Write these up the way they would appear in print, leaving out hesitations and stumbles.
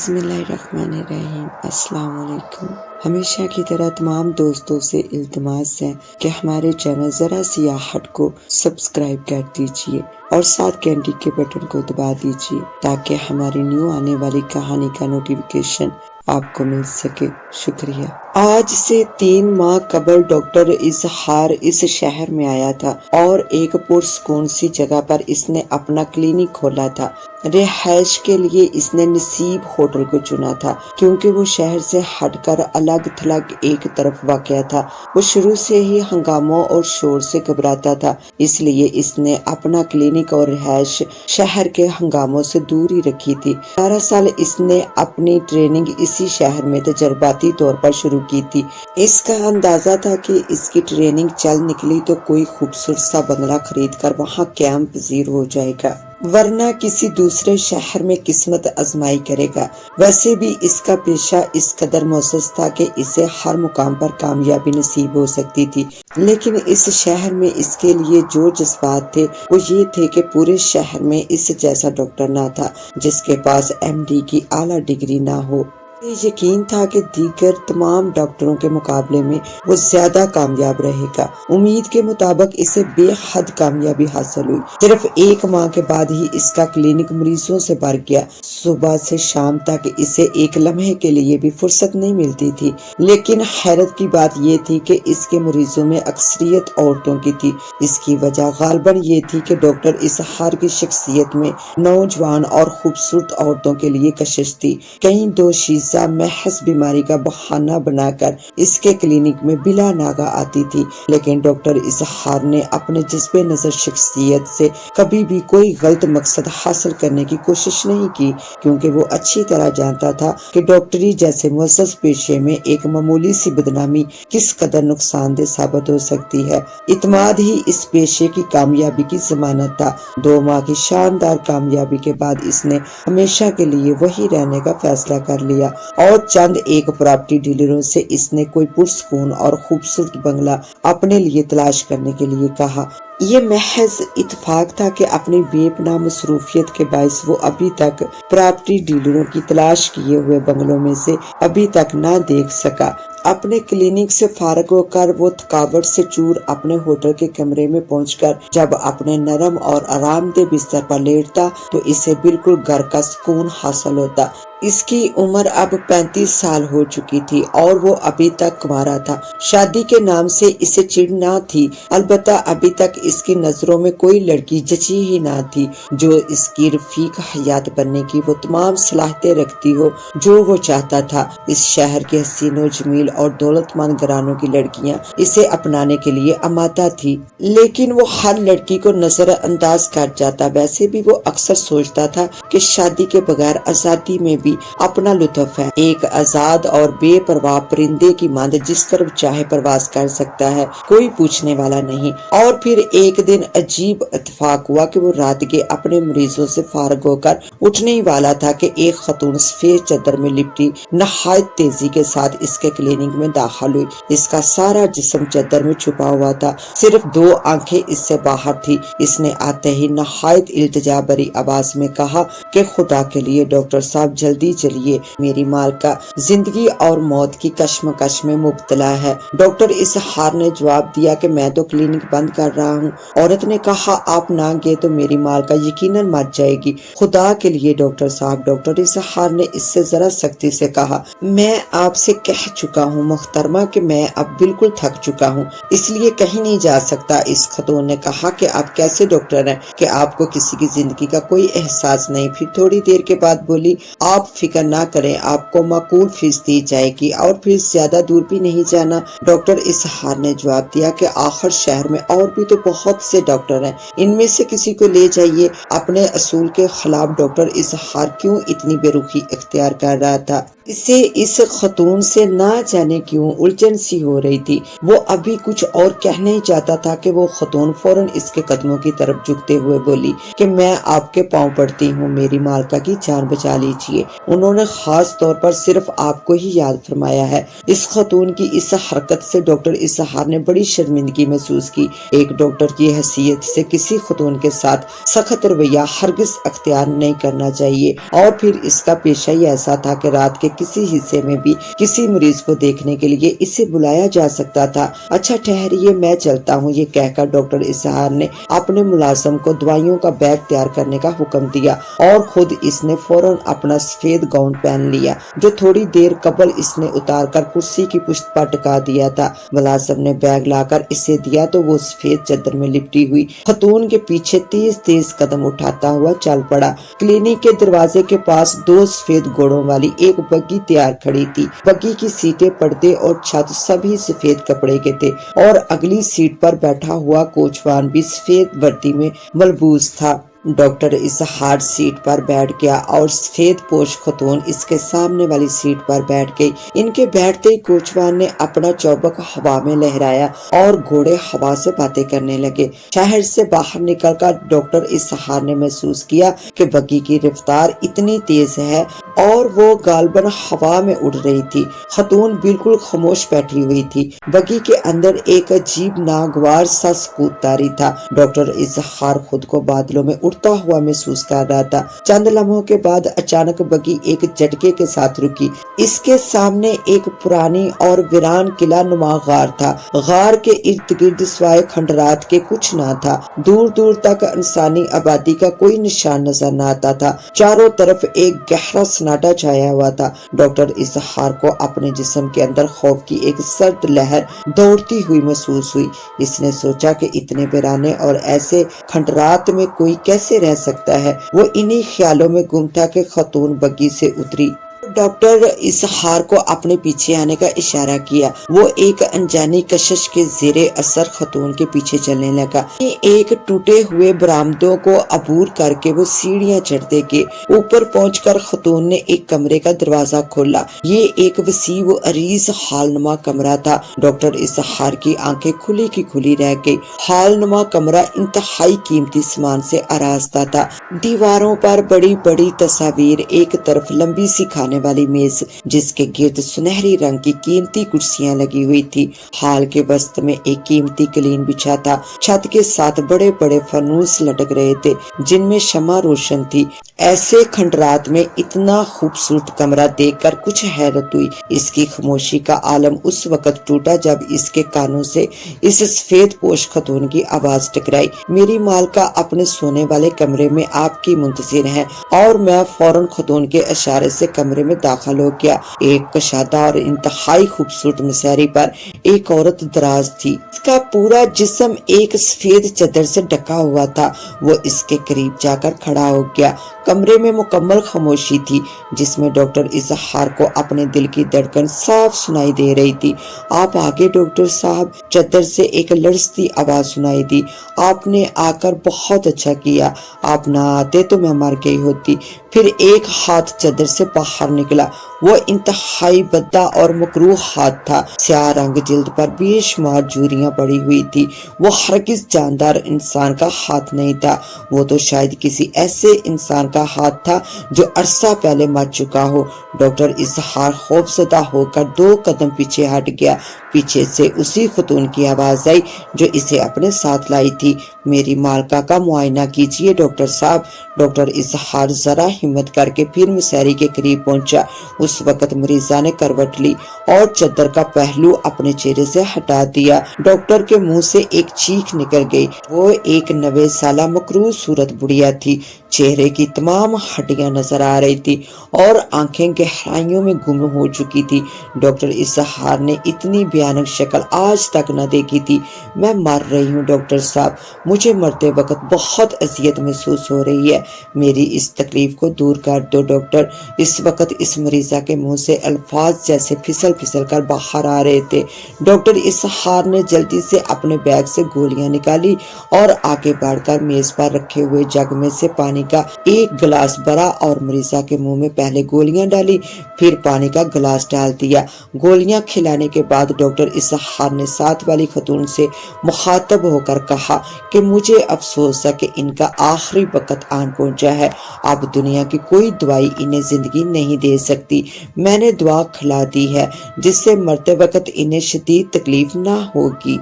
بسم اللہ الرحمن الرحیم۔ السلام علیکم۔ ہمیشہ کی طرح تمام دوستوں سے التماس ہے کہ ہمارے چینل ذرا سیاحت کو سبسکرائب کر دیجئے اور ساتھ گھنٹی کے بٹن کو دبا دیجئے تاکہ ہماری نیو آنے والی کہانی کا نوٹیفیکیشن آپ کو مل سکے۔ شکریہ۔ آج سے 3 ماہ قبل ڈاکٹر اظہار اس شہر میں آیا تھا اور ایک پرسکون سی جگہ پر اس نے اپنا کلینک کھولا تھا۔ رہائش کے لیے اس نے نصیب ہوٹل کو چنا تھا کیونکہ وہ شہر سے ہٹ کر الگ تھلگ ایک طرف واقع تھا۔ وہ شروع سے ہی ہنگاموں اور شور سے گھبراتا تھا، اس لیے اس نے اپنا کلینک اور رہائش شہر کے ہنگاموں سے دور ہی رکھی تھی۔ 18 سال اس نے اپنی ٹریننگ اسی شہر میں تجرباتی طور پر شروع کی تھی۔ اس کا اندازہ تھا کہ اس کی ٹریننگ چل نکلی تو کوئی خوبصورت سا بنگلہ خرید کر وہاں قیام پذیر ہو جائے گا، ورنہ کسی دوسرے شہر میں قسمت آزمائی کرے گا۔ ویسے بھی اس کا پیشہ اس قدر معزز تھا کہ اسے ہر مقام پر کامیابی نصیب ہو سکتی تھی، لیکن اس شہر میں اس کے لیے جو جذبات تھے وہ یہ تھے کہ پورے شہر میں اس جیسا ڈاکٹر نہ تھا جس کے پاس MD کی اعلیٰ ڈگری نہ ہو۔ اسے یقین تھا کہ دیگر تمام ڈاکٹروں کے مقابلے میں وہ زیادہ کامیاب رہے گا۔ امید کے مطابق اسے بے حد کامیابی حاصل ہوئی۔ صرف 1 ماہ کے بعد ہی اس کا کلینک مریضوں سے بھر گیا۔ صبح سے شام تک اسے ایک لمحے کے لیے بھی فرصت نہیں ملتی تھی، لیکن حیرت کی بات یہ تھی کہ اس کے مریضوں میں اکثریت عورتوں کی تھی۔ اس کی وجہ غالباً یہ تھی کہ ڈاکٹر اظہار کی شخصیت میں نوجوان اور خوبصورت عورتوں کے لیے کشش تھی۔ کئی دوشیزہ محض بیماری کا بہانہ بنا کر اس کے کلینک میں بلا ناغہ آتی تھی، لیکن ڈاکٹر اظہار نے اپنے جذبے نظر شخصیت سے کبھی بھی کوئی غلط مقصد حاصل کرنے کی کوشش نہیں کی، کیونکہ وہ اچھی طرح جانتا تھا کہ ڈاکٹری جیسے معزز پیشے میں ایک معمولی سی بدنامی کس قدر نقصان دہ ثابت ہو سکتی ہے۔ اعتماد ہی اس پیشے کی کامیابی کی ضمانت تھا۔ 2 ماہ کی شاندار کامیابی کے بعد اس نے ہمیشہ کے لیے وہی رہنے کا فیصلہ کر لیا اور چند ایک پراپرٹی ڈیلروں سے اس نے کوئی پرسکون اور خوبصورت بنگلہ اپنے لیے تلاش کرنے کے لیے کہا۔ یہ محض اتفاق تھا کہ اپنی بے پناہ مصروفیت کے باعث وہ ابھی تک پراپرٹی ڈیلروں کی تلاش کیے ہوئے بنگلوں میں سے ابھی تک نہ دیکھ سکا۔ اپنے کلینک سے فارغ ہو کر وہ تھکاوٹ سے چور اپنے ہوٹل کے کمرے میں پہنچ کر جب اپنے نرم اور آرام دہ بستر پر لیٹتا تو اسے بالکل گھر کا سکون حاصل ہوتا۔ اس کی عمر اب 35 سال ہو چکی تھی اور وہ ابھی تک کنوارا تھا۔ شادی کے نام سے اسے چڑ نہ تھی، البتہ ابھی تک اس کی نظروں میں کوئی لڑکی جچی ہی نہ تھی جو اس کی رفیق حیات بننے کی وہ تمام صلاحیتیں رکھتی ہو جو وہ چاہتا تھا۔ اس شہر کے حسین و جمیل اور دولت مند گھرانوں کی لڑکیاں اسے اپنانے کے لیے آمادہ تھی، لیکن وہ ہر لڑکی کو نظر انداز کر جاتا۔ ویسے بھی وہ اکثر سوچتا تھا کہ شادی کے بغیر آزادی میں بھی اپنا لطف ہے، ایک آزاد اور بے پرواہ پرندے کی ماند جس طرف چاہے پرواز کر سکتا ہے، کوئی پوچھنے والا نہیں۔ اور پھر ایک دن عجیب اتفاق ہوا کہ وہ رات کے اپنے مریضوں سے فارغ ہو کر اٹھنے ہی والا تھا کہ ایک خاتون سفید چادر میں لپٹی نہایت تیزی کے ساتھ اس کے کلینک میں داخل ہوئی۔ اس کا سارا جسم چادر میں چھپا ہوا تھا، صرف 2 آنکھیں اس سے باہر تھی۔ اس نے آتے ہی نہایت التجا بھری آواز میں کہا کہ خدا کے لیے ڈاکٹر صاحب جلدی چلیے، میری مالکہ زندگی اور موت کی کشمکش میں مبتلا ہے۔ ڈاکٹر اظہار نے جواب دیا کہ میں تو کلینک بند کر رہا ہوں۔ عورت نے کہا آپ نہ گئے تو میری مالکہ یقیناً مر جائے گی، خدا کے لیے ڈاکٹر صاحب۔ ڈاکٹر اظہار نے اس سے ذرا سختی سے کہا میں آپ سے کہہ چکا ہوں محترمہ کہ میں اب بالکل تھک چکا ہوں، اس لیے کہیں نہیں جا سکتا۔ اس خاتون نے کہا کہ آپ کیسے ڈاکٹر ہیں کہ آپ کو کسی کی زندگی کا کوئی احساس نہیں۔ پھر تھوڑی دیر کے بعد بولی آپ فکر نہ کریں، آپ کو معقول فیس دی جائے گی اور پھر زیادہ دور بھی نہیں جانا۔ ڈاکٹر اظہار نے جواب دیا کہ آخر شہر میں اور بھی تو بہت سے ڈاکٹر ہیں، ان میں سے کسی کو لے جائیے۔ اپنے اصول کے خلاف ڈاکٹر اظہار کیوں اتنی بے رخی اختیار کر رہا تھا؟ اسے اس خاتون سے نہ جانے کیوں الجھن سی ہو رہی تھی۔ وہ ابھی کچھ اور کہنا ہی چاہتا تھا کہ وہ خاتون فوراً اس کے قدموں کی طرف جھکتے ہوئے بولی کہ میں آپ کے پاؤں پڑتی ہوں، میری مالکہ کی جان بچا لیجئے، انہوں نے خاص طور پر صرف آپ کو ہی یاد فرمایا ہے۔ اس خاتون کی اس حرکت سے ڈاکٹر اسحاق نے بڑی شرمندگی محسوس کی۔ ایک ڈاکٹر کی حیثیت سے کسی خاتون کے ساتھ سخت رویہ ہرگز اختیار نہیں کرنا چاہیے، اور پھر اس کا پیشہ ہی ایسا تھا کہ رات کے کسی حصے میں بھی کسی مریض کو دیکھنے کے لیے اسے بلایا جا سکتا تھا۔ اچھا ٹھہریے، میں چلتا ہوں، یہ کہہ کر ڈاکٹر اسحاق نے اپنے ملازم کو دوائیوں کا بیگ تیار کرنے کا حکم دیا، اور خود اس نے فوراً اپنا سفید گاؤن پہن لیا جو تھوڑی دیر قبل اس نے اتار کر کرسی کی پشت پر ٹکا دیا تھا۔ ملازم نے بیگ لا کر اسے دیا تو وہ سفید چادر میں لپٹی ہوئی خاتون کے پیچھے تیز تیز قدم اٹھاتا ہوا چل پڑا۔ کلینک کے دروازے کے پاس دو سفید گھوڑوں والی ایک بگی تیار کھڑی تھی۔ بگی کی سیٹیں، پردے اور چھت سبھی سفید کپڑے کے تھے، اور اگلی سیٹ پر بیٹھا ہوا کوچوان بھی سفید وردی میں ملبوس تھا۔ ڈاکٹر اسحاق سیٹ پر بیٹھ گیا اور سفید پوش خاتون اس کے سامنے والی سیٹ پر بیٹھ گئی۔ ان کے بیٹھتے ہی کوچوان نے اپنا چوبک ہوا میں لہرایا اور گھوڑے ہوا سے باتیں کرنے لگے۔ شہر سے باہر نکل کر ڈاکٹر اسحاق نے محسوس کیا کہ بگی کی رفتار اتنی تیز ہے اور وہ غالباً ہوا میں اڑ رہی تھی۔ خاتون بالکل خاموش بیٹھی ہوئی تھی۔ بگی کے اندر ایک عجیب ناگوار سا سکوت طاری تھا۔ ڈاکٹر اسحاق خود کو بادلوں میں اڑتا ہوا محسوس کر رہا تھا۔ چند لمحوں کے بعد اچانک بگی ایک جھٹکے کے ساتھ رکی۔ اس کے سامنے ایک پرانی اور ویران قلعہ نما غار تھا۔ غار کے ارد گرد سوائے کھنڈرات کے کچھ نہ تھا۔ دور دور تک انسانی آبادی کا کوئی نشان نظر نہ آتا تھا۔ چاروں طرف ایک گہرا سناٹا چھایا ہوا تھا۔ ڈاکٹر اسحاق کو اپنے جسم کے اندر خوف کی ایک سرد لہر دوڑتی ہوئی محسوس ہوئی۔ اس نے سوچا کہ اتنے ویرانے اور ایسے کھنڈرات میں کوئی کیسے رہ سکتا ہے۔ وہ انہی خیالوں میں گم تھا کہ خاتون بگی سے اتری۔ ڈاکٹر اسحاق کو اپنے پیچھے آنے کا اشارہ کیا۔ وہ ایک انجانی کشش کے زیر اثر خاتون کے پیچھے چلنے لگا۔ ایک ٹوٹے ہوئے برآمدوں کو عبور کر کے وہ سیڑھیاں چڑھتے گئے۔ اوپر پہنچ کر خاتون نے ایک کمرے کا دروازہ کھولا۔ یہ ایک وسیع و عریض ہال نما کمرہ تھا۔ ڈاکٹر اسحاق کی آنکھیں کھلی کی کھلی رہ گئی۔ ہال نما کمرہ انتہائی قیمتی سامان سے آراستہ تھا۔ دیواروں پر بڑی بڑی تصاویر، ایک طرف لمبی سی کھانے والی میز جس کے گرد سنہری رنگ کی قیمتی کرسیاں لگی ہوئی تھی۔ ہال کے وسط میں ایک قیمتی قالین بچھا تھا۔ چھت کے ساتھ بڑے بڑے فانوس لٹک رہے تھے جن میں شمع روشن تھی۔ ایسے کھنڈرات میں اتنا خوبصورت کمرہ دیکھ کر کچھ حیرت ہوئی۔ اس کی خاموشی کا عالم اس وقت ٹوٹا جب اس کے کانوں سے اس سفید پوش خاتون کی آواز ٹکرائی، میری مالکہ اپنے سونے والے کمرے میں آپ کی منتظر ہیں۔ اور میں فوراً خاتون کے اشارے سے کمرے میں داخل ہو گیا۔ ایک کشادہ اور انتہائی خوبصورت مسہری پر ایک عورت دراز تھی۔ اس کا پورا جسم ایک سفید چادر سے ڈھکا ہوا تھا۔ وہ اس کے قریب جا کر کھڑا ہو گیا۔ کمرے میں مکمل خاموشی تھی جس میں ڈاکٹر اسحاق کو اپنے دل کی دھڑکن صاف سنائی دے رہی تھی۔ آپ آگے ڈاکٹر صاحب، چادر سے ایک لرزتی آواز سنائی دی۔ آپ نے آ کر بہت اچھا کیا، آپ نہ آتے تو میں مر گئی ہوتی۔ پھر ایک ہاتھ چادر سے باہر نکلا۔ وہ انتہائی بھدا اور مکروہ ہاتھ تھا۔ سیاہ رنگ جلد پر بے شمار جھریاں پڑی ہوئی تھی۔ وہ ہرگز جاندار انسان کا ہاتھ نہیں تھا۔ وہ تو شاید کسی ایسے انسان کا ہاتھ تھا جو عرصہ پہلے مر چکا ہو۔ ڈاکٹر اسحاق خوفزدہ ہو کر 2 قدم پیچھے ہٹ گیا۔ پیچھے سے اسی خاتون کی آواز آئی جو اسے اپنے ساتھ لائی تھی، میری مالکہ کا معائنہ کیجیے ڈاکٹر صاحب۔ ڈاکٹر اسحاق ذرا ہمت کر کے پھر مسہری کے قریب پہنچا۔ اس وقت مریضہ نے کروٹ لی اور چادر کا پہلو اپنے چہرے سے ہٹا دیا۔ ڈاکٹر کے منہ سے ایک چیخ نکل گئی۔ وہ ایک 90 سالہ مکروہ صورت بڑھیا تھی۔ چہرے کی تمام ہڈیاں نظر آ رہی تھی اور آنکھیں گہرائیوں میں گم ہو چکی تھی۔ ڈاکٹر اسحاق نے اتنی بھیانک شکل آج تک نہ دیکھی تھی۔ میں مر رہی ہوں ڈاکٹر صاحب، مجھے مرتے وقت بہت اذیت محسوس ہو رہی ہے۔ میری اس تکلیف کو دور کر دو ڈاکٹر۔ اس وقت اس مریضہ کے منہ سے الفاظ جیسے پھسل پھسل کر باہر آ رہے تھے۔ ڈاکٹر اسحاق نے جلدی سے اپنے بیگ سے گولیاں نکالی اور آگے بڑھ کر میز پر رکھے ہوئے جگ میں سے پانی کا ایک گلاس بھرا اور مریضہ کے منہ میں پہلے گولیاں ڈالی، پھر پانی کا گلاس ڈال دیا۔ گولیاں کھلانے کے بعد ڈاکٹر اسحاق نے ساتھ والی خاتون سے مخاطب ہو کر کہا کہ مجھے افسوس ہے کہ ان کا آخری وقت آن پہنچا ہے۔ اب دنیا کی کوئی دوائی انہیں زندگی نہیں دے سکتی۔ میں نے دوا کھلا دی ہے جس سے مرتے وقت انہیں شدید تکلیف نہ ہوگی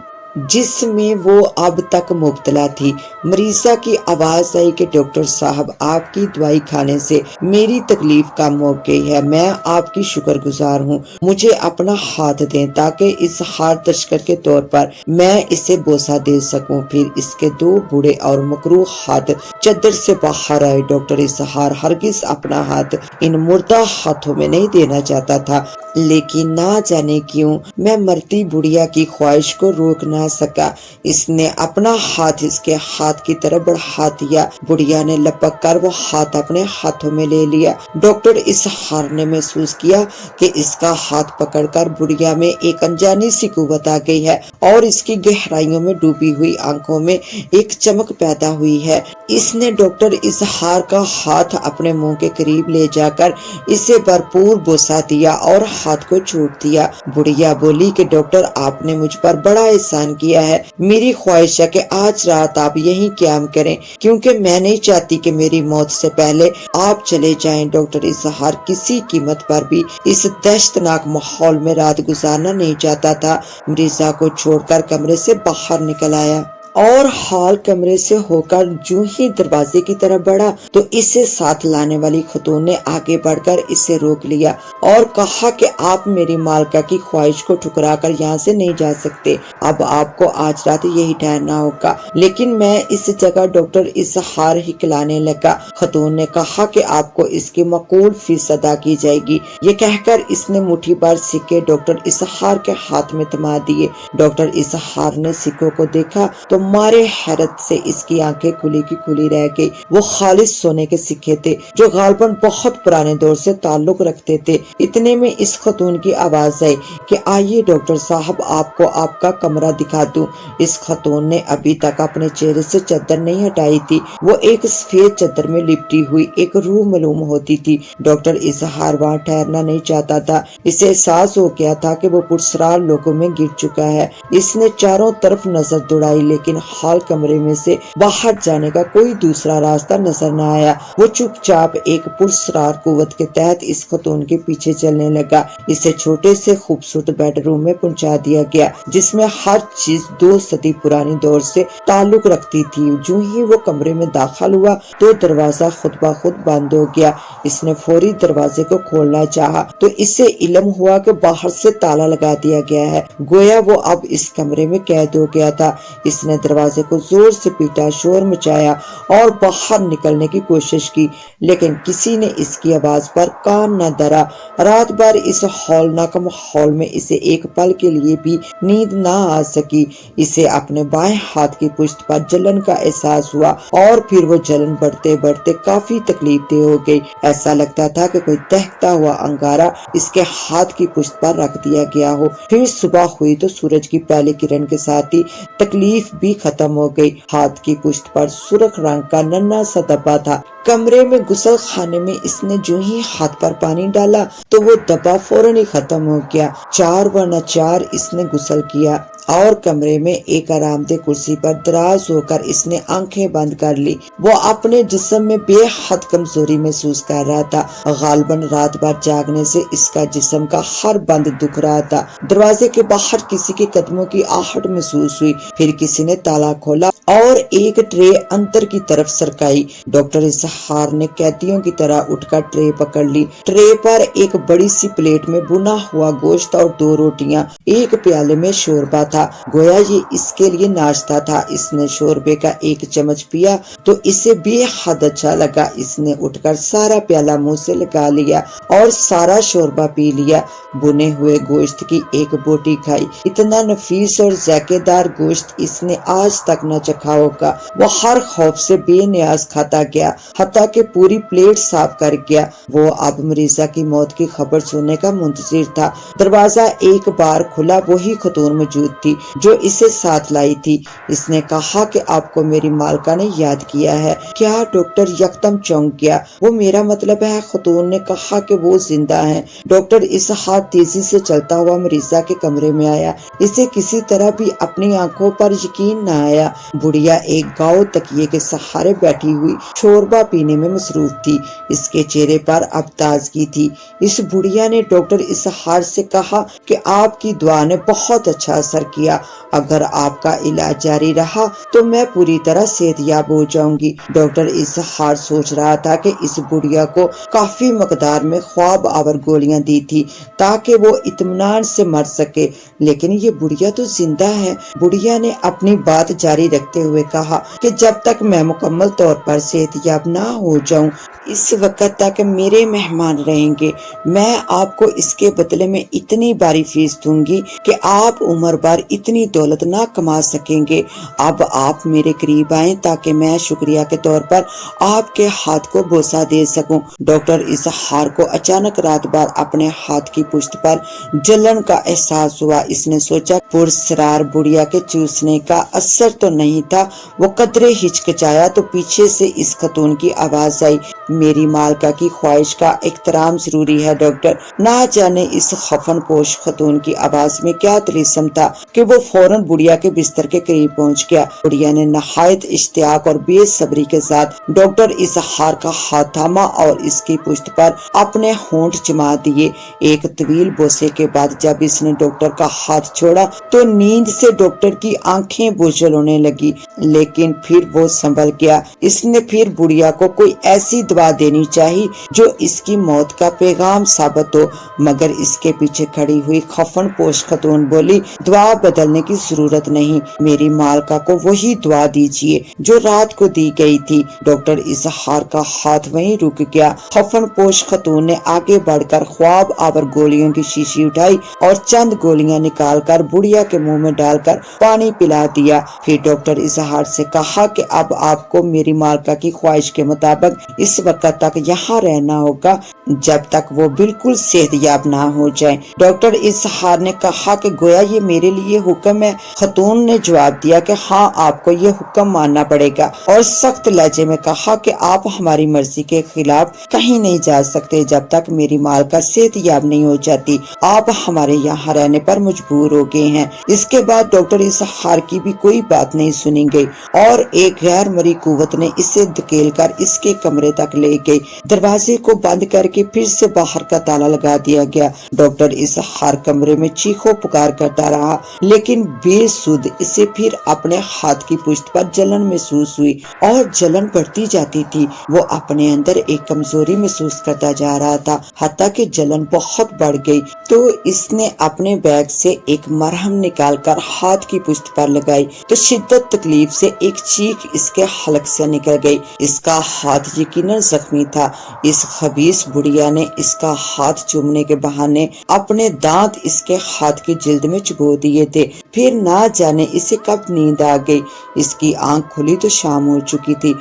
جس میں وہ اب تک مبتلا تھی۔ مریضہ کی آواز آئی کہ ڈاکٹر صاحب، آپ کی دوائی کھانے سے میری تکلیف کم ہو گئی ہے، میں آپ کی شکر گزار ہوں۔ مجھے اپنا ہاتھ دیں تاکہ اس ہار تشکر کے طور پر میں اسے بوسہ دے سکوں۔ پھر اس کے دو بوڑھے اور مکروہ ہاتھ چادر سے باہر آئے۔ ڈاکٹر اسحاق ہرگز اپنا ہاتھ ان مردہ ہاتھوں میں نہیں دینا چاہتا تھا، لیکن نہ جانے کیوں میں مرتی بڑھیا کی خواہش کو روک نہ سکا۔ اس نے اپنا ہاتھ اس کے ہاتھ کی طرف بڑھا دیا۔ بڑھیا نے لپک کر وہ ہاتھ اپنے ہاتھوں میں لے لیا۔ ڈاکٹر اسحاق نے محسوس کیا کہ اس کا ہاتھ پکڑ کر بڑھیا میں ایک انجانی سی قوت آ گئی ہے اور اس کی گہرائیوں میں ڈوبی ہوئی آنکھوں میں ایک چمک پیدا ہوئی ہے۔ اس نے ڈاکٹر اسحاق کا ہاتھ اپنے منہ کے قریب لے جا کر اسے بھرپور بوسہ دیا اور ہاتھ کو چھوڑ دیا۔ بڑھیا بولی کہ ڈاکٹر، آپ نے مجھ پر بڑا احسان کیا ہے۔ میری خواہش ہے کہ آج رات آپ یہیں قیام کریں کیونکہ میں نہیں چاہتی کہ میری موت سے پہلے آپ چلے جائیں۔ ڈاکٹر اسحاق کسی قیمت پر بھی اس دہشتناک ماحول میں رات گزارنا نہیں چاہتا تھا۔ مریضہ کو چھوڑ کر کمرے سے باہر نکل آیا اور ہال کمرے سے ہو کر جو ہی دروازے کی طرف بڑھا تو اسے ساتھ لانے والی خاتون نے آگے بڑھ کر اسے روک لیا اور کہا کہ آپ میری مالکہ کی خواہش کو ٹھکرا کر یہاں سے نہیں جا سکتے، اب آپ کو آج رات یہی ٹھہرنا ہوگا۔ لیکن میں اس جگہ ڈاکٹر اسحاق ہکلانے لگا۔ خاتون نے کہا کہ آپ کو اس کی معقول فیس ادا کی جائے گی۔ یہ کہہ کر اس نے مٹھی بھر سکے ڈاکٹر اسحاق کے ہاتھ میں تھما دیے۔ ڈاکٹر اسحاق نے سکوں کو دیکھا تو مارے حیرت سے اس کی آنکھیں کھلی کی کھلی رہ گئی۔ وہ خالص سونے کے سکے تھے جو غالباً بہت پرانے دور سے تعلق رکھتے تھے۔ اتنے میں اس خاتون کی آواز آئی کہ آئیے ڈاکٹر صاحب، آپ کو آپ کا کمرہ دکھا دوں۔ اس خاتون نے ابھی تک اپنے چہرے سے چادر نہیں ہٹائی تھی۔ وہ ایک سفید چادر میں لپٹی ہوئی ایک روح معلوم ہوتی تھی۔ ڈاکٹر اسحاق وہاں ٹھہرنا نہیں چاہتا تھا۔ اسے احساس ہو گیا تھا کہ وہ پرسرار لوگوں میں گر چکا ہے۔ اس نے چاروں طرف نظر دوڑائی لیکن ہال کمرے میں سے باہر جانے کا کوئی دوسرا راستہ نظر نہ آیا۔ وہ چپ چاپ ایک پرسرار قوت کے تحت اس خاتون کے پیچھے چلنے لگا۔ اسے چھوٹے سے خوبصورت بیڈ روم میں پہنچا دیا گیا جس میں ہر چیز 2 صدی پرانی دور سے تعلق رکھتی تھی۔ جو ہی وہ کمرے میں داخل ہوا تو دروازہ خود بخود بند ہو گیا۔ اس نے فوری دروازے کو کھولنا چاہا تو اسے علم ہوا کہ باہر سے تالا لگا دیا گیا ہے، گویا وہ اب اس کمرے میں قید ہو گیا تھا۔ اس نے دروازے کو زور سے پیٹا، شور مچایا اور باہر نکلنے کی کوشش کی لیکن کسی نے اس کی آواز پر کان نہ دھرا۔ رات بھر اس ہولناک ماحول میں اسے ایک پل کے لیے بھی نیند نہ آ سکی۔ اسے اپنے بائیں ہاتھ کی پشت پر جلن کا احساس ہوا اور پھر وہ جلن بڑھتے بڑھتے کافی تکلیف دہ ہو گئی۔ ایسا لگتا تھا کہ کوئی دہتا ہوا انگارہ اس کے ہاتھ کی پشت پر رکھ دیا گیا ہو۔ پھر صبح ہوئی تو سورج کی پہلی کرن کے ساتھ ہی تکلیف بھی ختم ہو گئی۔ ہاتھ کی پشت پر سرخ رنگ کا ننھا سا دبا تھا۔ کمرے میں غسل خانے میں اس نے جو ہی ہاتھ پر پانی ڈالا تو وہ دبا فوراً ہی ختم ہو گیا۔ 4 ورنہ 4 اس نے غسل کیا اور کمرے میں ایک آرام دہ کرسی پر دراز ہو کر اس نے آنکھیں بند کر لی۔ وہ اپنے جسم میں بے حد کمزوری محسوس کر رہا تھا۔ غالباً رات بھر جاگنے سے اس کا جسم کا ہر بند دکھ رہا تھا۔ دروازے کے باہر کسی کے قدموں کی آہٹ محسوس ہوئی، پھر کسی نے تالا کھولا اور ایک ٹرے اندر کی طرف سرکائی۔ ڈاکٹر اسحاق نے قیدیوں کی طرح اٹھ کر ٹرے پکڑ لی۔ ٹرے پر ایک بڑی سی پلیٹ میں بنا ہوا گوشت اور 2 روٹیاں، ایک پیالے میں شوربہ تھا، گویا یہ اس کے لیے ناشتہ تھا۔ اس نے شوربے کا ایک چمچ پیا تو اسے بے حد اچھا لگا۔ اس نے اٹھ کر سارا پیالہ منہ سے لگا لیا اور سارا شوربہ پی لیا۔ بنے ہوئے گوشت کی ایک بوٹی کھائی۔ اتنا نفیس اور ذائقے دار گوشت اس نے آج تک نہ چکھا ہوگا۔ وہ ہر خوف سے بے نیاز کھاتا گیا۔ حتیٰ کہ پوری پلیٹ صاف کر گیا۔ وہ اب مریضہ کی موت کی خبر سننے کا منتظر تھا۔ دروازہ ایک بار کھلا، وہی خاتون موجود تھی جو اسے ساتھ لائی تھی۔ اس نے کہا کہ آپ کو میری مالکہ نے یاد کیا ہے کیا؟ ڈاکٹر یکدم چونک گیا۔ وہ میرا مطلب ہے، خاتون نے کہا کہ وہ زندہ ہیں۔ ڈاکٹر اسحاق تیزی سے چلتا ہوا مریضہ کے کمرے میں آیا۔ اسے کسی طرح بھی اپنی آنکھوں پر یقین نہ آیا۔ بڑھیا ایک گاؤ تکیے کے سہارے بیٹھی ہوئی شوربہ پینے میں مصروف تھی۔ اس کے چہرے پر اب تازگی تھی۔ اس بڑھیا نے ڈاکٹر اسحاق سے کہا کہ آپ کی دعا نے بہت اچھا اثر کیا۔ اگر آپ کا علاج جاری رہا تو میں پوری طرح صحت یاب ہو جاؤں گی۔ ڈاکٹر اسحاق سوچ رہا تھا کہ اس بڑھیا کو کافی مقدار میں خواب آور گولیاں دی تھی تاکہ وہ اطمینان سے مر سکے، لیکن یہ بڑھیا تو زندہ ہے۔ بڑھیا نے اپنی بات جاری رکھتے ہوئے کہا کہ جب تک میں مکمل طور پر صحت یاب نہ ہو جاؤں اس وقت تک میرے مہمان رہیں گے۔ میں آپ کو اس کے بدلے میں اتنی باری فیس دوں گی کہ آپ عمر بھر اتنی دولت نہ کما سکیں گے۔ اب آپ میرے قریب آئیں تاکہ میں شکریہ کے طور پر آپ کے ہاتھ کو بوسہ دے سکوں۔ ڈاکٹر اسحاق کو اچانک رات بھر اپنے ہاتھ کی پشت پر جلن کا احساس ہوا۔ اس نے سوچا پرسرار بڑھیا کے چوسنے کا اثر تو نہیں تھا۔ وہ قدرے ہچکچایا تو پیچھے سے اس خاتون کی آواز آئی، میری مالکہ کی خواہش کا احترام ضروری ہے ڈاکٹر۔ نہ جانے اس خفن پوش خاتون کی آواز میں کیا طلسم تھا کہ وہ فوراً بڑھیا کے بستر کے قریب پہنچ گیا۔ بڑھیا نے نہایت اشتیاق اور بے صبری کے ساتھ ڈاکٹر اسحاق کا ہاتھ تھاما اور اس کی پشت پر اپنے ہونٹ جما دیے۔ ایک طویل بوسے کے بعد جب اس نے ڈاکٹر کا ہاتھ چھوڑا تو نیند سے ڈاکٹر کی آنکھیں بوجھل ہونے لگی، لیکن پھر وہ سنبھل گیا۔ اس نے پھر بڑھیا کو کوئی ایسی دوا دینی چاہی جو اس کی موت کا پیغام ثابت ہو، مگر اس کے پیچھے کھڑی ہوئی خفن پوش خاتون بولی، دوا بدلنے کی ضرورت نہیں، میری مالکہ کو وہی دوا دیجیے جو رات کو دی گئی تھی۔ ڈاکٹر اسحاق کا ہاتھ وہیں رک گیا۔ خفن پوش خاتون نے آگے بڑھ کر خواب آور گولیوں کی شیشی اٹھائی اور چند گولیاں نکال کر بڑھیا کے منہ میں ڈال کر پانی پلا دیا۔ پھر ڈاکٹر اسحاق سے کہا کہ اب آپ کو میری مالکہ کی خواہش کے مطابق اس وقت تک یہاں رہنا ہوگا جب تک وہ بالکل صحت یاب نہ ہو جائیں۔ ڈاکٹر اسحاق نے کہا کہ گویا یہ میرے لیے حکم ہے۔ خاتون نے جواب دیا کہ ہاں، آپ کو یہ حکم ماننا پڑے گا، اور سخت لہجے میں کہا کہ آپ ہماری مرضی کے خلاف کہیں نہیں جا سکتے جب تک میری مالکہ صحت یاب نہیں ہو جاتی۔ آپ ہمارے یہاں رہنے پر مجبور ہو گئے ہیں۔ اس کے بعد ڈاکٹر اسحاق کی بھی کوئی بات نہیں سنی گئی اور ایک غیر مرئی قوت نے اسے دھکیل کر اس کے کمرے تک لے گئی۔ دروازے کو بند کر کے پھر سے باہر کا تالا لگا دیا گیا۔ ڈاکٹر اسحاق کمرے میں چیخو پکار کرتا رہا، لیکن بے سود اسے پھر اپنے ہاتھ کی پشت پر جلن محسوس ہوئی اور جلن بڑھتی جاتی تھی۔ وہ اپنے اندر ایک کمزوری محسوس کرتا جا رہا تھا، حتیٰ کہ جلن بہت بڑھ گئی تو اس نے اپنے بیگ سے ایک مرہم نکال کر ہاتھ کی پشت پر لگائی تو شدت تکلیف سے ایک چیخ اس کے حلق سے نکل گئی۔ اس کا ہاتھ یقیناً زخمی تھا۔ اس خبیث بڑھیا نے اس کا ہاتھ چومنے کے بہانے اپنے دانت اس کے ہاتھ کی جلد میں چبو دیے تھے۔ پھر نہ جانے اسے کب نیند آ گئی۔ اس کی آنکھ کھلی تو شام ہو چکی تھی۔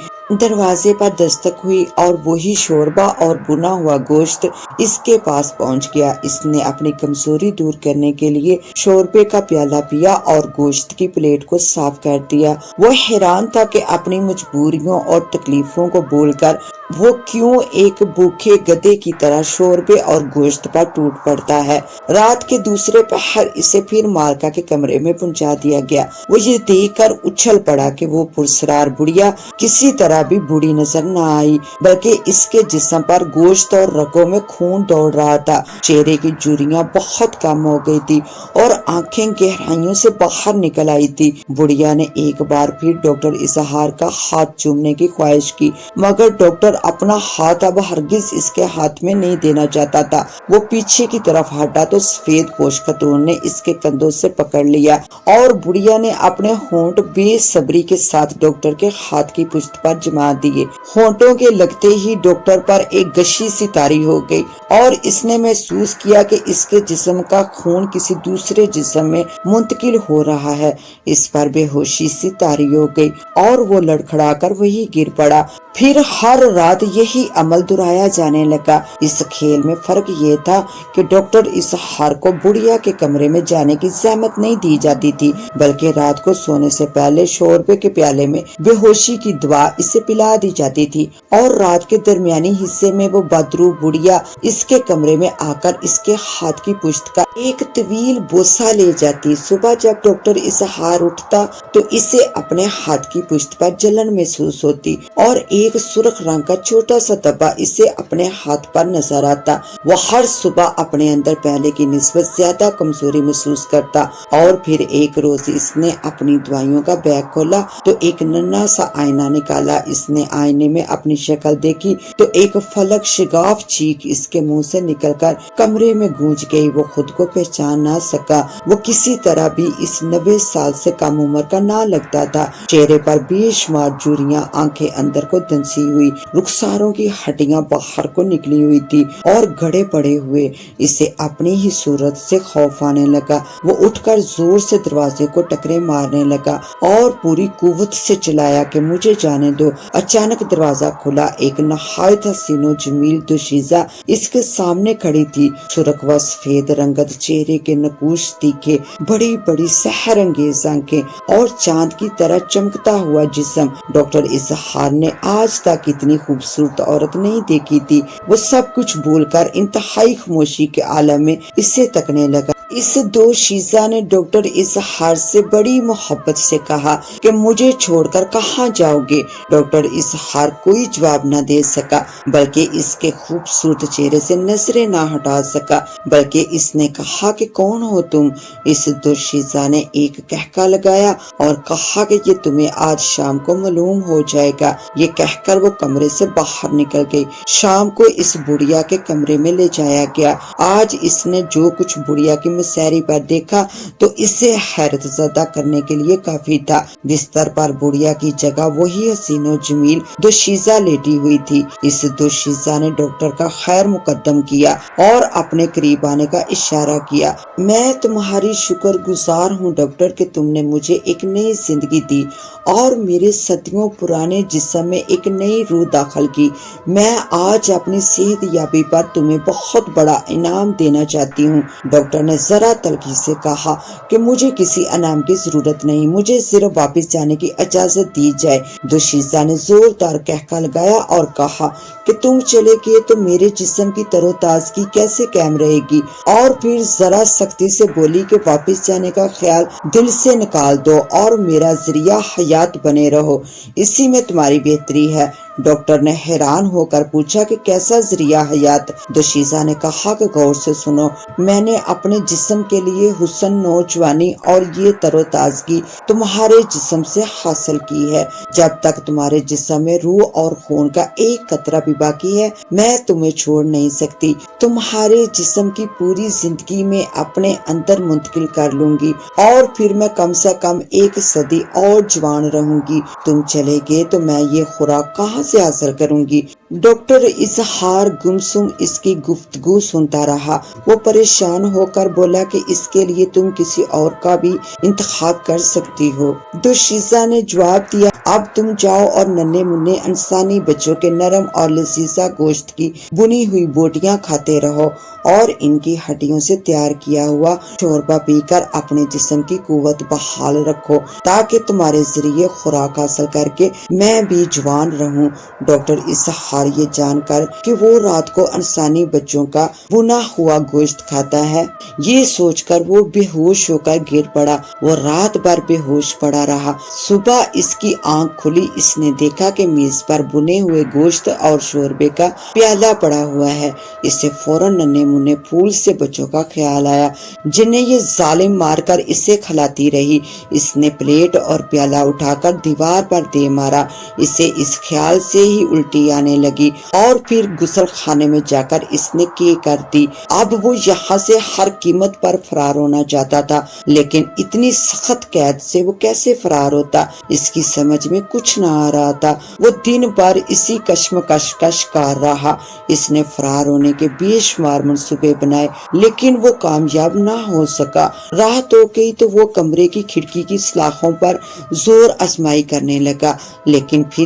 دروازے پر دستک ہوئی اور وہی شوربہ اور بنا ہوا گوشت اس کے پاس پہنچ گیا۔ اس نے اپنی کمزوری دور کرنے کے لیے شوربے کا پیالہ پیا اور گوشت کی پلیٹ کو صاف کر دیا۔ وہ حیران تھا کہ اپنی مجبوریوں اور تکلیفوں کو بھول کر وہ کیوں ایک بھوکے گدھے کی طرح شوربے اور گوشت پر ٹوٹ پڑتا ہے۔ رات کے دوسرے پہر اسے پھر مالکہ کے کمرے میں پہنچا دیا گیا۔ وہ یہ دیکھ کر اچھل پڑا کہ وہ پرسرار بڑھیا کسی طرح بھی بوڑھی نظر نہ آئی، بلکہ اس کے جسم پر گوشت اور رگوں میں خون دوڑ رہا تھا۔ چہرے کی جھریاں بہت کم ہو گئی تھی اور آنکھیں گہرائیوں سے باہر نکل آئی تھی۔ بڑھیا نے ایک بار پھر ڈاکٹر اسحاق کا ہاتھ چومنے کی خواہش کی، مگر ڈاکٹر اپنا ہاتھ اب ہرگز اس کے ہاتھ میں نہیں دینا چاہتا تھا۔ وہ پیچھے کی طرف ہٹا تو سفید پوش خاتون نے اس کے کندھوں سے پکڑ لیا اور بڑھیا نے اپنے ہونٹ بے صبری کے ساتھ ڈاکٹر کے ہاتھ کی پشت پر جما دیے۔ ہونٹوں کے لگتے ہی ڈاکٹر پر ایک گشی سی طاری ہو گئی اور اس نے محسوس کیا کہ اس کے جسم کا خون کسی دوسرے جسم میں منتقل ہو رہا ہے۔ اس پر بے ہوشی سی طاری ہو گئی اور وہ لڑکھڑا کر وہی گر پڑا۔ پھر ہر رات یہی عمل دہرایا جانے لگا۔ اس کھیل میں فرق یہ تھا کہ ڈاکٹر اسحار کو بڑھیا کے کمرے میں جانے کی زحمت نہیں دی جاتی تھی، بلکہ رات کو سونے سے پہلے شوربے کے پیالے میں بے ہوشی کی دوا اسے پلا دی جاتی تھی، اور رات کے درمیانی حصے میں وہ بدرو بڑھیا اس کے کمرے میں آ کر اس کے ہاتھ کی پشت کا ایک طویل بوسہ لے جاتی۔ صبح جب ڈاکٹر اسحار اٹھتا تو اسے اپنے ہاتھ کی پشت پر جلن محسوس ہوتی، اور ایک سرخ رنگ کا چھوٹا سا دبا اسے اپنے ہاتھ پر نظر آتا۔ وہ ہر صبح اپنے اندر پہلے کی نسبت زیادہ کمزوری محسوس کرتا، اور پھر ایک روز اس نے اپنی دوائیوں کا بیگ کھولا تو ایک ننھا سا آئینہ نکالا۔ اس نے آئینے میں اپنی شکل دیکھی تو ایک فلک شگاف چیخ اس کے منہ سے نکل کر کمرے میں گونج گئی۔ وہ خود کو پہچان نہ سکا، وہ کسی طرح بھی اس 90 سال سے کم عمر کا نہ لگتا تھا۔ چہرے پر بے شمار جھریاں، آنکھیں اندر کو دھنسی ہوئی، رخساروں کی ہڈیاں باہر کو نکلی ہوئی تھی اور گڑے پڑے ہوئے۔ اسے اپنی ہی صورت سے خوف آنے لگا۔ وہ اٹھ کر زور سے دروازے کو ٹکرے مارنے لگا اور پوری قوت سے چلایا کہ مجھے جانے دو۔ اچانک دروازہ کھلا، ایک نہایت حسین و جمیل دوشیزہ اس کے سامنے کھڑی تھی۔ سرخ و سفید رنگت چہرے کے نقوش تیکھے، بڑی بڑی سحر انگیز آنکھیں اور چاند کی طرح چمکتا ہوا جسم۔ ڈاکٹر اسحار نے آج تک اتنی خوبصورت عورت نہیں دیکھی تھی۔ وہ سب کچھ بھول کر انتہائی خاموشی کے عالم میں اسے تکنے لگا۔ اس دوشیزہ نے ڈاکٹر اسحار سے بڑی محبت سے کہا کہ مجھے چھوڑ کر کہاں جاؤ گے؟ ڈاکٹر اسحار کوئی جواب نہ دے سکا، بلکہ اس کے خوبصورت چہرے سے نظریں نہ ہٹا سکا، بلکہ اس نے کہا کہ کون ہو تم؟ اس دوشیزہ نے ایک کہکا لگایا اور کہا کہ یہ تمہیں آج شام کو معلوم ہو جائے گا۔ یہ کہہ کر وہ کمرے سے باہر نکل گئی۔ شام کو اس بڑھیا کے کمرے میں لے جایا گیا۔ آج اس نے جو کچھ بڑھیا کی مسیری پر دیکھا تو اسے حیرت زدہ کرنے کے لیے کافی تھا۔ بستر پر بڑھیا کی جگہ وہی حسین و جمیل دوشیزہ لیٹی ہوئی تھی۔ اس دوشیزہ نے ڈاکٹر کا خیر مقدم کیا اور اپنے قریب آنے کا اشارہ کیا۔ میں تمہاری شکر گزار ہوں ڈاکٹر کہ تم نے مجھے ایک نئی زندگی دی اور میرے صدیوں پرانے جسم میں ایک نئی روح داخل کی۔ میں آج اپنی صحت یابی پر تمہیں بہت بڑا انعام دینا چاہتی ہوں۔ ڈاکٹر نے ذرا تلخی سے کہا کہ مجھے کسی انعام کی ضرورت نہیں، مجھے صرف واپس جانے کی اجازت دی جائے۔ دوشیزہ نے زوردار کہکا لگایا اور کہا کہ تم چلے گئے تو میرے جسم کی تر و تازگی کیسے قائم رہے گی؟ اور پھر ذرا سختی سے بولی کہ واپس جانے کا خیال دل سے نکال دو اور میرا ذریعہ حیات بنے رہو، اسی میں تمہاری بہتری ہے۔ ڈاکٹر نے حیران ہو کر پوچھا کہ کیسا ذریعہ حیات؟ دوشیزہ نے کہا کہ غور سے سنو، میں نے اپنے جسم کے لیے حسن، نوجوانی اور یہ تر و تازگی تمہارے جسم سے حاصل کی ہے۔ جب تک تمہارے جسم میں روح اور خون کا ایک قطرہ بھی باقی ہے میں تمہیں چھوڑ نہیں سکتی۔ تمہارے جسم کی پوری زندگی میں اپنے اندر منتقل کر لوں گی اور پھر میں کم سے کم 1 صدی اور جوان رہوں گی۔ تم چلے گئے تو میں یہ خوراک کہاں سے حاصل کروں گی؟ ڈاکٹر اسحار گمسم اس کی گفتگو سنتا رہا۔ وہ پریشان ہو کر بولا کہ اس کے لیے تم کسی اور کا بھی انتخاب کر سکتی ہو۔ دوشیزہ نے جواب دیا، اب تم جاؤ اور ننھے منھے انسانی بچوں کے نرم اور لذیذہ گوشت کی بنی ہوئی بوٹیاں کھاتے رہو اور ان کی ہڈیوں سے تیار کیا ہوا شوربہ پی کر اپنے جسم کی قوت بحال رکھو تاکہ تمہارے ذریعے خوراک حاصل کر کے میں بھی جوان رہوں۔ ڈاکٹر اسحار یہ جان کر کہ وہ رات کو انسانی بچوں کا بنا ہوا گوشت کھاتا ہے، یہ سوچ کر وہ بے ہوش ہو کر گر پڑا۔ وہ رات بھر بے ہوش پڑا رہا۔ صبح اس کی آنکھ کھلی، اس نے دیکھا کہ میز پر بنے ہوئے گوشت اور شوربے کا پیالہ پڑا ہوا ہے۔ اسے فوراً ننھے منھے پھول سے بچوں کا خیال آیا جنہیں یہ ظالم مار کر اسے کھلاتی رہی۔ اس نے پلیٹ اور پیالہ اٹھا کر دیوار پر دے مارا۔ اسے اس خیال سے ہی الٹی آنے لگی اور پھر غسل خانے میں جا کر اس نے کی کر دی۔ اب وہ یہاں سے ہر قیمت پر فرار ہونا چاہتا تھا، لیکن اتنی سخت قید سے وہ کیسے فرار ہوتا، اس کی سمجھ میں کچھ نہ آ رہا تھا۔ وہ دن بھر اسی کشمکش کا شکار رہا۔ اس نے فرار ہونے کے بے شمار منصوبے بنائے لیکن وہ کامیاب نہ ہو سکا۔ رات ہو گئی تو وہ کمرے کی کھڑکی کی سلاخوں پر زور آزمائی کرنے لگا، لیکن پھر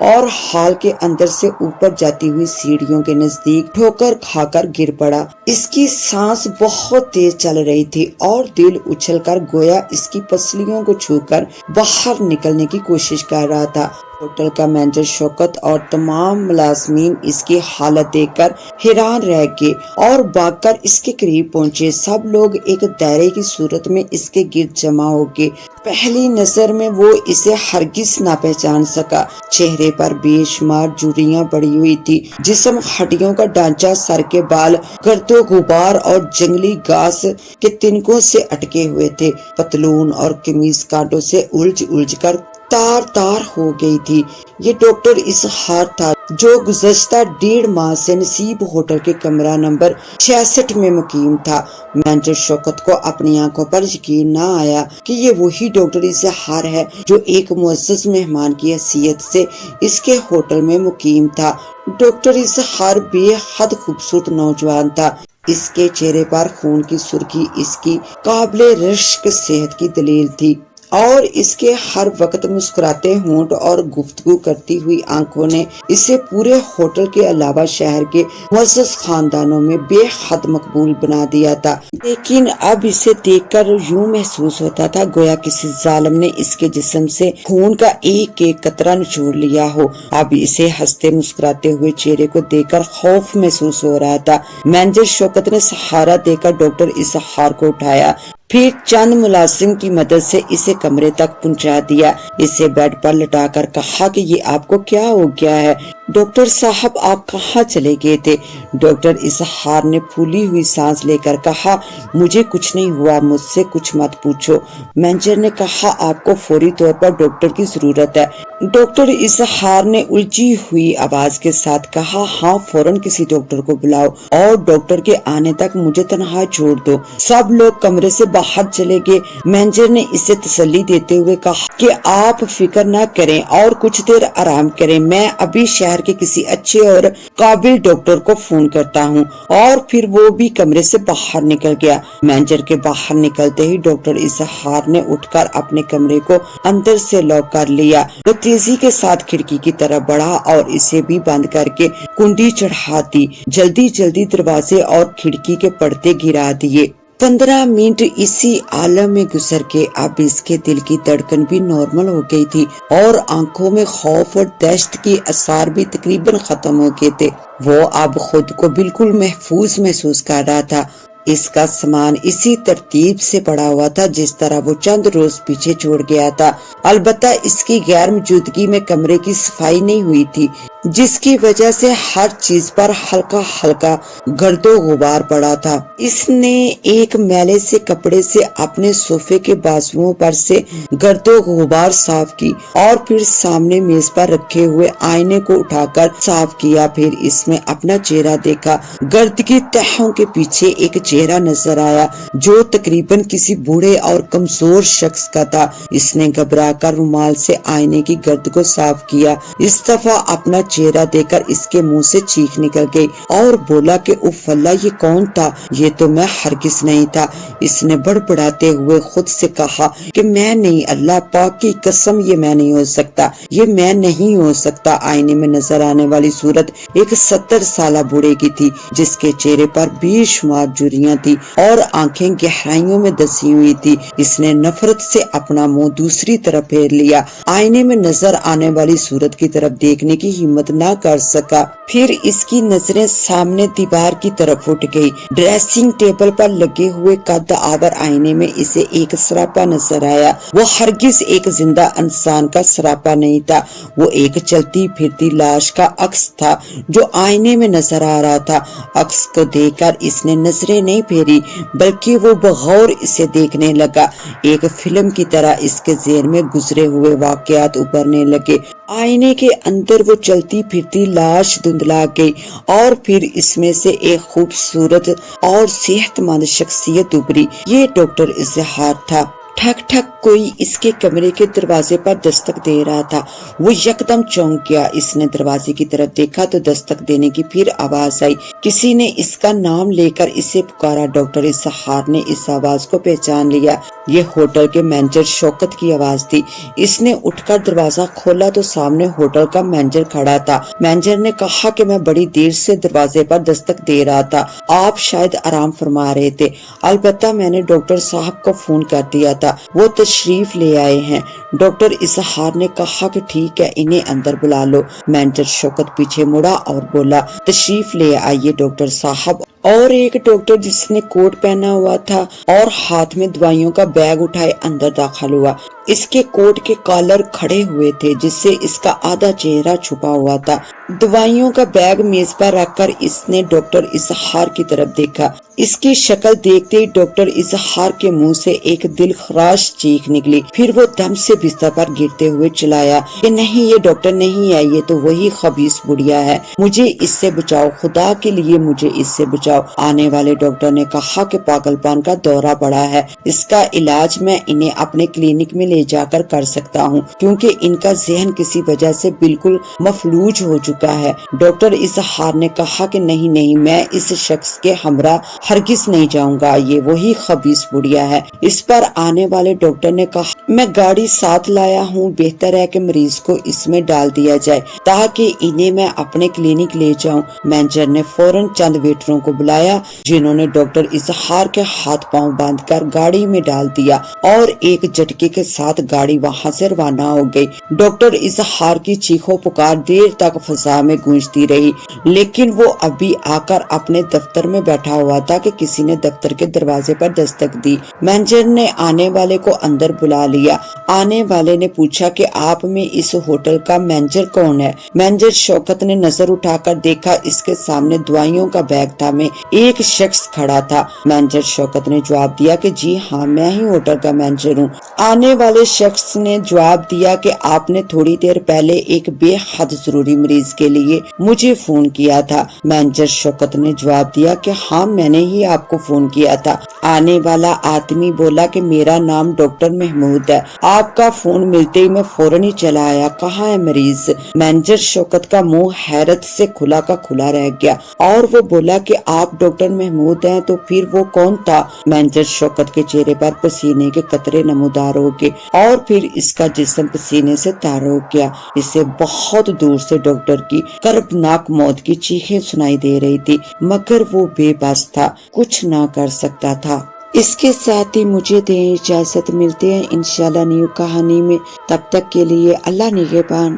اور ہال کے اندر سے اوپر جاتی ہوئی سیڑھیوں کے نزدیک ٹھوکر کھا کر گر پڑا۔ اس کی سانس بہت تیز چل رہی تھی اور دل اچھل کر گویا اس کی پسلیوں کو چھو کر باہر نکلنے کی کوشش کر رہا تھا۔ ہوٹل کا مینیجر شوکت اور تمام ملازمین اس کی حالت دیکھ کر حیران رہ گئے اور بھاگ کر اس کے قریب پہنچے۔ سب لوگ ایک دائرے کی صورت میں اس کے گرد جمع ہو گئے۔ پہلی نظر میں وہ اسے ہرگز نہ پہچان سکا۔ چہرے پر بے شمار جھریاں پڑی ہوئی تھی، جسم ہڈیوں کا ڈھانچہ، سر کے بال گرد و غبار اور جنگلی گھاس کے تنکوں سے اٹکے ہوئے تھے۔ پتلون اور قمیص کانٹوں سے الجھ کر تار تار ہو گئی تھی۔ یہ ڈاکٹر اظہار تھا جو گزشتہ 1.5 ماہ سے نصیب ہوٹل کے کمرہ نمبر 66 میں مقیم تھا۔ مینیجر شوکت کو اپنی آنکھوں پر یقین نہ آیا کہ یہ وہی ڈاکٹر اظہار ہے جو ایک معزز مہمان کی حیثیت سے اس کے ہوٹل میں مقیم تھا۔ ڈاکٹر اظہار بے حد خوبصورت نوجوان تھا۔ اس کے چہرے پر خون کی سرخی اس کی قابل رشک صحت کی دلیل تھی اور اس کے ہر وقت مسکراتے ہونٹ اور گفتگو کرتی ہوئی آنکھوں نے اسے پورے ہوٹل کے علاوہ شہر کے معزز خاندانوں میں بے حد مقبول بنا دیا تھا۔ لیکن اب اسے دیکھ کر یوں محسوس ہوتا تھا گویا کسی ظالم نے اس کے جسم سے خون کا ایک ایک قطرہ نچوڑ لیا ہو۔ اب اسے ہنستے مسکراتے ہوئے چہرے کو دیکھ کر خوف محسوس ہو رہا تھا۔ مینیجر شوکت نے سہارا دے کر ڈاکٹر اظہار کو اٹھایا، پھر چند ملازم کی مدد سے اسے کمرے تک پہنچا دیا۔ اسے بیڈ پر لٹا کر کہا کہ یہ آپ کو کیا ہو گیا ہے؟ ڈاکٹر صاحب آپ کہاں چلے گئے تھے؟ ڈاکٹر اظہار نے پھولی ہوئی سانس لے کر کہا، مجھے کچھ نہیں ہوا، مجھ سے کچھ مت پوچھو۔ مینیجر نے کہا، آپ کو فوری طور پر ڈاکٹر کی ضرورت ہے۔ ڈاکٹر اظہار نے الجھی ہوئی آواز کے ساتھ کہا، ہاں فوراً کسی ڈاکٹر کو بلاؤ اور ڈاکٹر کے آنے تک مجھے تنہا چھوڑ دو۔ سب لوگ کمرے سے باہر چلے گئے۔ مینیجر نے اسے تسلی دیتے ہوئے کہا کہ آپ فکر نہ کریں اور کچھ دیر آرام کریں، میں ابھی شہر کے کسی اچھے اور قابل ڈاکٹر کو فون کرتا ہوں۔ اور پھر وہ بھی کمرے سے باہر نکل گیا۔ مینیجر کے باہر نکلتے ہی ڈاکٹر اظہار نے اٹھ کر اپنے کمرے کو اندر سے لاک کر لیا۔ وہ تیزی کے ساتھ کھڑکی کی طرف بڑھا اور اسے بھی بند کر کے کنڈی چڑھا دی۔ جلدی جلدی دروازے اور کھڑکی کے پردے گرا دیے۔ 15 منٹ اسی عالم میں گزر کے اب اس کے دل کی دھڑکن بھی نارمل ہو گئی تھی اور آنکھوں میں خوف اور دہشت کی آثار بھی تقریباً ختم ہو گئے تھے۔ وہ اب خود کو بالکل محفوظ محسوس کر رہا تھا۔ اس کا سامان اسی ترتیب سے پڑا ہوا تھا جس طرح وہ چند روز پیچھے چھوڑ گیا تھا۔ البتہ اس کی غیر موجودگی میں کمرے کی صفائی نہیں ہوئی تھی، جس کی وجہ سے ہر چیز پر ہلکا ہلکا گرد و غبار پڑا تھا۔ اس نے ایک میلے سے کپڑے سے اپنے صوفے کے بازوؤں پر سے گرد و غبار صاف کی اور پھر سامنے میز پر رکھے ہوئے آئینے کو اٹھا کر صاف کیا۔ پھر اس میں اپنا چہرہ دیکھا۔ گرد کی تہوں کے پیچھے ایک چہرہ نظر آیا جو تقریباً کسی بوڑھے اور کمزور شخص کا تھا۔ اس نے گھبرا کر رومال سے آئینے کی گرد کو صاف کیا۔ اس دفعہ اپنا چہرہ دیکھ کر اس کے منہ سے چیخ نکل گئی اور بولا کہ اف اللہ، یہ کون تھا؟ یہ تو میں ہرگز نہیں تھا۔ اس نے بڑبڑاتے ہوئے خود سے کہا کہ میں نہیں، اللہ پاک کی قسم یہ میں نہیں ہو سکتا، یہ میں نہیں ہو سکتا۔ آئینے میں نظر آنے والی صورت ایک 70 سالہ بوڑھے کی تھی جس کے چہرے پر بے شمار جھریاں تھی اور آنکھیں گہرائیوں میں دسی ہوئی تھی۔ اس نے نفرت سے اپنا منہ دوسری طرف پھیر لیا۔ آئینے میں نظر آنے والی صورت کی طرف دیکھنے کی ہمت نہ کر سکا۔ پھر اس کی نظریں سامنے دیوار کی طرف اٹھ گئی۔ ڈریسنگ ٹیبل پر لگے ہوئے قد آور آئینے میں اسے ایک سراپا نظر آیا۔ وہ ہرگز ایک زندہ انسان کا سراپا نہیں تھا، وہ ایک چلتی پھرتی لاش کا عکس تھا جو آئینے میں نظر آ رہا تھا۔ عکس کو دیکھ کر اس نے نظریں نہیں پھیری بلکہ وہ بغور اسے دیکھنے لگا۔ ایک فلم کی طرح اس کے ذہن میں گزرے ہوئے واقعات ابھرنے لگے۔ آئینے کے اندر وہ چلتی پھرتی لاش دھندلا گئی اور پھر اس میں سے ایک خوبصورت اور صحت مند شخصیت ابھری۔ یہ ڈاکٹر اظہار تھا۔ ٹھک ٹھک کوئی اس کے کمرے کے دروازے پر دستک دے رہا تھا۔ وہ یکدم چونک گیا۔ اس نے دروازے کی طرف دیکھا تو دستک دینے کی پھر آواز آئی۔ کسی نے اس کا نام لے کر اسے پکارا۔ ڈاکٹر اظہار نے اس آواز کو پہچان لیا۔ یہ ہوٹل کے مینیجر شوکت کی آواز تھی۔ اس نے اٹھ کر دروازہ کھولا تو سامنے ہوٹل کا مینیجر کھڑا تھا۔ مینیجر نے کہا کہ میں بڑی دیر سے دروازے پر دستک دے رہا تھا، آپ شاید آرام فرما رہے تھے۔ البتہ میں نے ڈاکٹر صاحب کو فون کر دیا تھا، وہ تشریف لے آئے ہیں۔ ڈاکٹر اظہار نے کہا کہ ٹھیک ہے، انہیں اندر بلا لو۔ مینیجر شوکت پیچھے مڑا اور بولا، تشریف لے آئیے ڈاکٹر صاحب۔ اور ایک ڈاکٹر جس نے کوٹ پہنا ہوا تھا اور ہاتھ میں دوائیوں کا بیگ اٹھائے اندر داخل ہوا۔ اس کے کوٹ کے کالر کھڑے ہوئے تھے جس سے اس کا آدھا چہرہ چھپا ہوا تھا۔ دوائیوں کا بیگ میز پر رکھ کر اس نے ڈاکٹر اظہار کی طرف دیکھا۔ اس کی شکل دیکھتے ہی ڈاکٹر اظہار کے منہ سے ایک دل خراش چیخ نکلی۔ پھر وہ دم سے بستر پر گرتے ہوئے چلایا کہ نہیں، یہ ڈاکٹر نہیں ہے، یہ تو وہی خبیث بڑھیا ہے، مجھے اس سے بچاؤ، خدا کے لیے مجھے اس سے بچاؤ۔ آنے والے ڈاکٹر نے کہا کہ پاگل پان کا دورہ پڑا ہے، اس کا علاج میں انہیں اپنے کلینک میں لے جا کر سکتا ہوں، کیونکہ ان کا ذہن کسی وجہ سے بالکل مفلوج ہو چکا ہے۔ ڈاکٹر اظہار نے کہا کہ نہیں، میں اس شخص کے ہمراہ ہرگز نہیں جاؤں گا، یہ وہی خبیث بڑھیا ہے۔ اس پر آنے والے ڈاکٹر نے کہا، میں گاڑی ساتھ لایا ہوں، بہتر ہے کہ مریض کو اس میں ڈال دیا جائے تاکہ انہیں میں اپنے کلینک لے جاؤں۔ مینیجر نے فوراً چند ویٹروں کو بلایا جنہوں نے ڈاکٹر اظہار کے ہاتھ پاؤں باندھ کر گاڑی میں ڈال دیا اور ایک جھٹکے کے ساتھ گاڑی وہاں سے روانہ ہو گئی۔ ڈاکٹر اظہار کی چیخو پکار دیر تک فضا میں گونجتی رہی، لیکن وہ ابھی آ کر اپنے دفتر میں بیٹھا ہوا تھا کہ کسی نے دفتر کے دروازے پر دستک دی۔ مینیجر نے آنے والے کو اندر بلا لیا۔ آنے والے نے پوچھا کہ آپ میں اس ہوٹل کا مینیجر کون ہے؟ مینیجر شوکت نے نظر اٹھا کر دیکھا، اس کے سامنے دوائیوں کا بیگ تھا، میں ایک شخص کھڑا تھا۔ مینیجر شوکت نے جواب دیا کہ جی ہاں، میں ہی ہوٹل کا مینیجر ہوں۔ آنے والے شخص نے جواب دیا کہ آپ نے تھوڑی دیر پہلے ایک بے حد ضروری مریض کے لیے مجھے فون کیا تھا۔ مینیجر شوکت نے جواب دیا کہ ہاں، میں نے ہی آپ کو فون کیا تھا۔ آنے والا آدمی بولا کہ میرا نام ڈاکٹر محمود ہے، آپ کا فون ملتے ہی میں فوراً ہی چلا آیا، کہاں ہے مریض؟ مینیجر شوکت کا منہ حیرت سے کھلا کا کھلا رہ گیا اور وہ بولا کہ آپ ڈاکٹر محمود ہیں تو پھر وہ کون تھا؟ مینیجر شوکت کے چہرے پر پسینے کے قطرے نمودار ہو گئے اور پھر اس کا جسم پسینے سے تار ہو گیا۔ اسے بہت دور سے ڈاکٹر کی کربناک موت کی چیخیں سنائی دے رہی تھی، مگر وہ بے بس تھا، کچھ نہ کر سکتا تھا۔ اس کے ساتھ ہی مجھے دیں اجازت، ملتے ہیں انشاءاللہ نیو کہانی میں، تب تک کے لیے اللہ نگہبان۔